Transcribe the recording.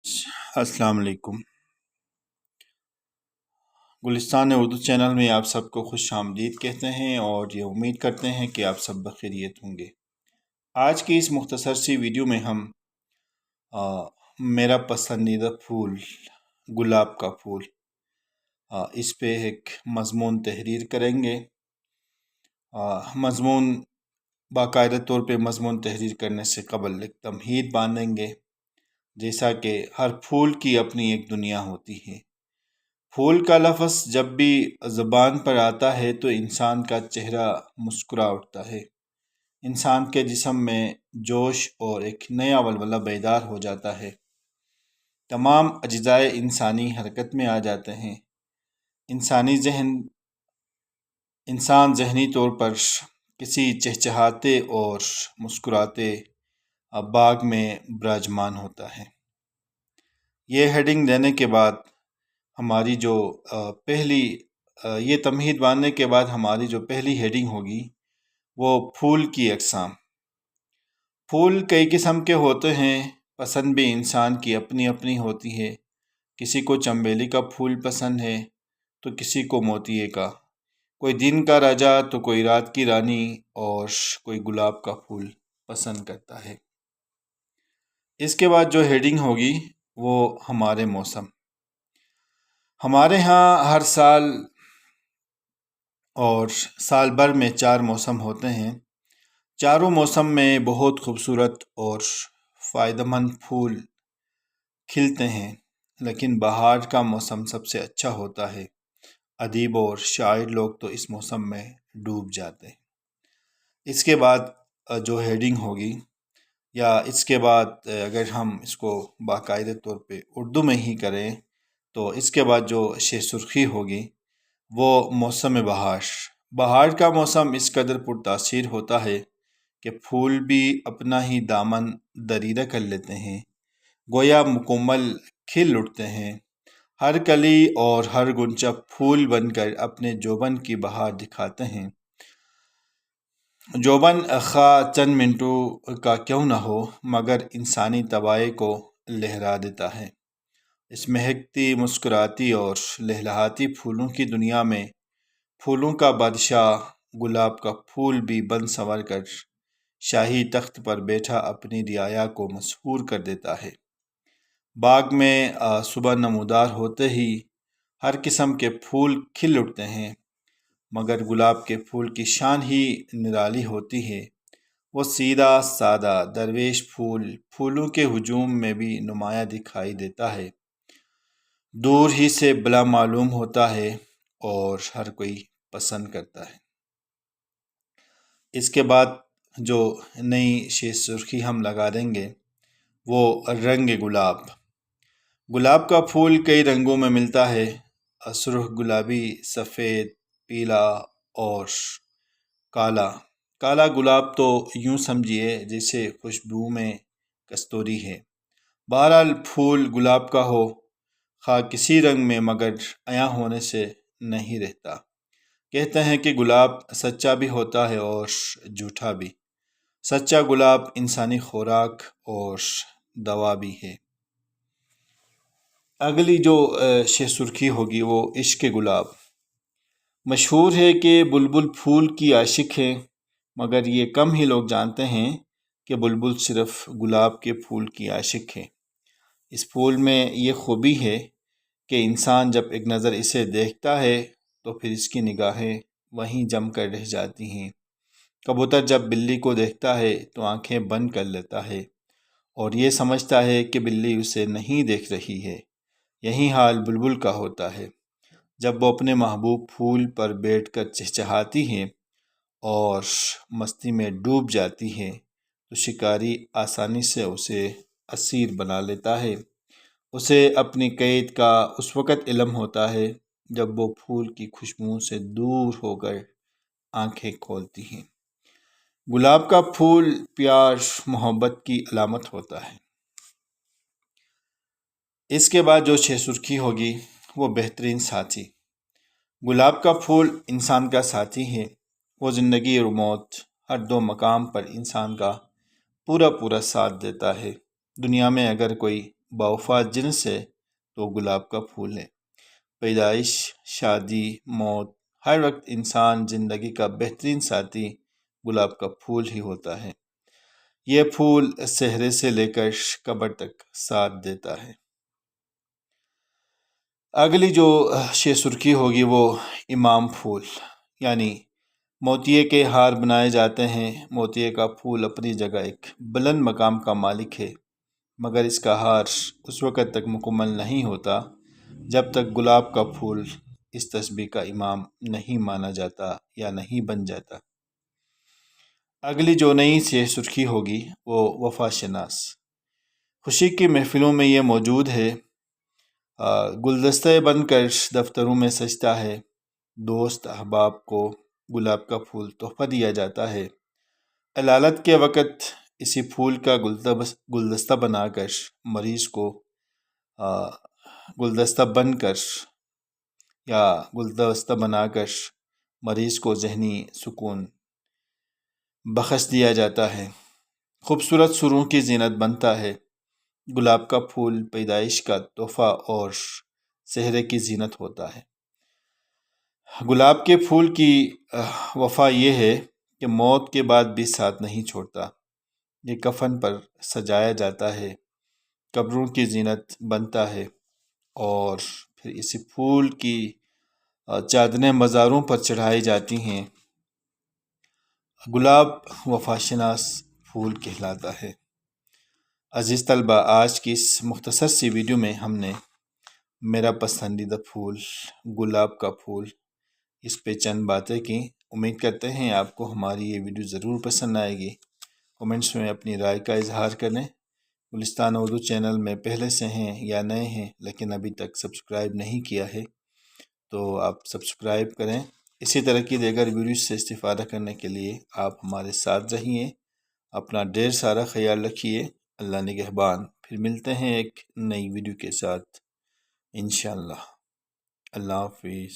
अस्सलाम वालेकुम। गुलिस्तान उर्दू चैनल में आप सबको खुश आमदीद कहते हैं और ये उम्मीद करते हैं कि आप सब बखैरियत होंगे। आज की इस मुख्तसर सी वीडियो में हम मेरा पसंदीदा फूल गुलाब का फूल इस पे एक मज़मून तहरीर करेंगे। मज़मून बाकायदा तौर पे मज़मून तहरीर करने से कबल एक तमहीद बांधेंगे, जैसा कि हर फूल की अपनी एक दुनिया होती है। फूल का लफ्ज़ जब भी ज़बान पर आता है तो इंसान का चेहरा मुस्कुरा उठता है, इंसान के जिस्म में जोश और एक नया वलवला बेदार हो जाता है, तमाम अज्जाए इंसानी हरकत में आ जाते हैं। इंसान ज़हनी तौर पर किसी चहचहाते और मुस्कुराते बाग में विराजमान होता है। ये हेडिंग देने के बाद हमारी जो ये तमहीद बांधने के बाद हमारी जो पहली हेडिंग होगी वो फूल की अक़साम। फूल कई किस्म के होते हैं, पसंद भी इंसान की अपनी अपनी होती है। किसी को चंबेली का फूल पसंद है तो किसी को मोतिये का, कोई दिन का राजा तो कोई रात की रानी, और कोई गुलाब का फूल पसंद करता है। इसके बाद जो हेडिंग होगी वो हमारे मौसम। हमारे यहाँ हर साल और साल भर में 4 मौसम होते हैं। चारों मौसम में बहुत खूबसूरत और फ़ायदेमंद फूल खिलते हैं, लेकिन बहार का मौसम सबसे अच्छा होता है। अदीब और शायर लोग तो इस मौसम में डूब जाते हैं। इसके बाद जो हेडिंग होगी, या इसके बाद अगर हम इसको बाकायदे तौर पे उर्दू में ही करें तो इसके बाद जो शे सुर्खी होगी वो मौसम बहार। बहार का मौसम इस कदर पुरतासीर होता है कि फूल भी अपना ही दामन दरीदा कर लेते हैं, गोया मुकम्मल खिल उठते हैं। हर कली और हर गुंचा फूल बनकर अपने जोबन की बहार दिखाते हैं। जोबन खा चंद मिनटों का क्यों न हो, मगर इंसानी तबाही को लहरा देता है। इस महकती मुस्कुराती और लहलहाती फूलों की दुनिया में फूलों का बादशाह गुलाब का फूल भी बन संवर कर शाही तख्त पर बैठा अपनी रियाया को मशहूर कर देता है। बाग में सुबह नमूदार होते ही हर किस्म के फूल खिल उठते हैं, मगर गुलाब के फूल की शान ही निराली होती है। वो सीधा सादा दरवेश फूलों के हुजूम में भी नुमाया दिखाई देता है, दूर ही से बला मालूम होता है और हर कोई पसंद करता है। इसके बाद जो नई शे सुर्खी हम लगा देंगे वो रंग गुलाब। गुलाब का फूल कई रंगों में मिलता है, सुर्ख गुलाबी, सफ़ेद, पीला और काला। काला गुलाब तो यूं समझिए जैसे खुशबू में कस्तूरी है। बहरहाल फूल गुलाब का हो खा किसी रंग में, मगर अया होने से नहीं रहता। कहते हैं कि गुलाब सच्चा भी होता है और झूठा भी। सच्चा गुलाब इंसानी खुराक और दवा भी है। अगली जो शे सुर्खी होगी वो इश्क गुलाब। मशहूर है कि बुलबुल फूल की आशिक है, मगर ये कम ही लोग जानते हैं कि बुलबुल सिर्फ गुलाब के फूल की आशिक है। इस फूल में ये खूबी है कि इंसान जब एक नज़र इसे देखता है तो फिर इसकी निगाहें वहीं जम कर रह जाती हैं। कबूतर जब बिल्ली को देखता है तो आंखें बंद कर लेता है और ये समझता है कि बिल्ली उसे नहीं देख रही है। यही हाल बुलबुल का होता है। जब वो अपने महबूब फूल पर बैठकर चहचहाती है और मस्ती में डूब जाती है तो शिकारी आसानी से उसे असीर बना लेता है। उसे अपनी कैद का उस वक़्त इल्म होता है जब वो फूल की खुशबू से दूर होकर आंखें खोलती हैं। गुलाब का फूल प्यार मोहब्बत की अलामत होता है। इसके बाद जो शे सुर्खी होगी वो बेहतरीन साथी। गुलाब का फूल इंसान का साथी है। वो ज़िंदगी और मौत हर दो मकाम पर इंसान का पूरा पूरा साथ देता है। दुनिया में अगर कोई باوفا جنس ہے تو گلاب کا پھول ہے۔ پیدائش، شادی، موت، ہر وقت انسان زندگی کا بہترین ساتھی گلاب کا پھول ہی ہوتا ہے۔ یہ پھول صحرے سے لے کر قبر تک ساتھ دیتا ہے۔ اگلی جو شے سرخی ہوگی وہ امام پھول، یعنی موتیے کے ہار بنائے جاتے ہیں۔ موتیے کا پھول اپنی جگہ ایک بلند مقام کا مالک ہے، مگر اس کا ہار اس وقت تک مکمل نہیں ہوتا جب تک گلاب کا پھول اس تسبیح کا امام نہیں مانا جاتا یا نہیں بن جاتا۔ اگلی جو نئی شے سرخی ہوگی وہ وفا شناس۔ خوشی کی محفلوں میں یہ موجود ہے، گلدستے بن کر دفتروں میں سجتا ہے، دوست احباب کو گلاب کا پھول تحفہ دیا جاتا ہے۔ علالت کے وقت اسی پھول کا گلدستہ بنا کر مریض کو گلدستہ بنا کر مریض کو ذہنی سکون بخش دیا جاتا ہے۔ خوبصورت سروں کی زینت بنتا ہے۔ گلاب کا پھول پیدائش کا تحفہ اور صحرے کی زینت ہوتا ہے۔ گلاب کے پھول کی وفا یہ ہے کہ موت کے بعد بھی ساتھ نہیں چھوڑتا۔ یہ کفن پر سجایا جاتا ہے، قبروں کی زینت بنتا ہے، اور پھر اسی پھول کی چادریں مزاروں پر چڑھائی جاتی ہیں۔ گلاب وفا شناس پھول کہلاتا ہے۔ عزیز طلبہ، آج کی اس مختصر سی ویڈیو میں ہم نے میرا پسندیدہ پھول گلاب کا پھول اس پہ چند باتیں کی۔ امید کرتے ہیں آپ کو ہماری یہ ویڈیو ضرور پسند آئے گی۔ کومنٹس میں اپنی رائے کا اظہار کریں۔ گلستان اردو چینل میں پہلے سے ہیں یا نئے ہیں لیکن ابھی تک سبسکرائب نہیں کیا ہے تو آپ سبسکرائب کریں۔ اسی طرح کی دیگر ویڈیوز سے استفادہ کرنے کے لیے آپ ہمارے ساتھ رہیے۔ اپنا ڈھیر سارا خیال رکھیے۔ اللہ نگہبان۔ پھر ملتے ہیں ایک نئی ویڈیو کے ساتھ انشاءاللہ۔ اللہ حافظ۔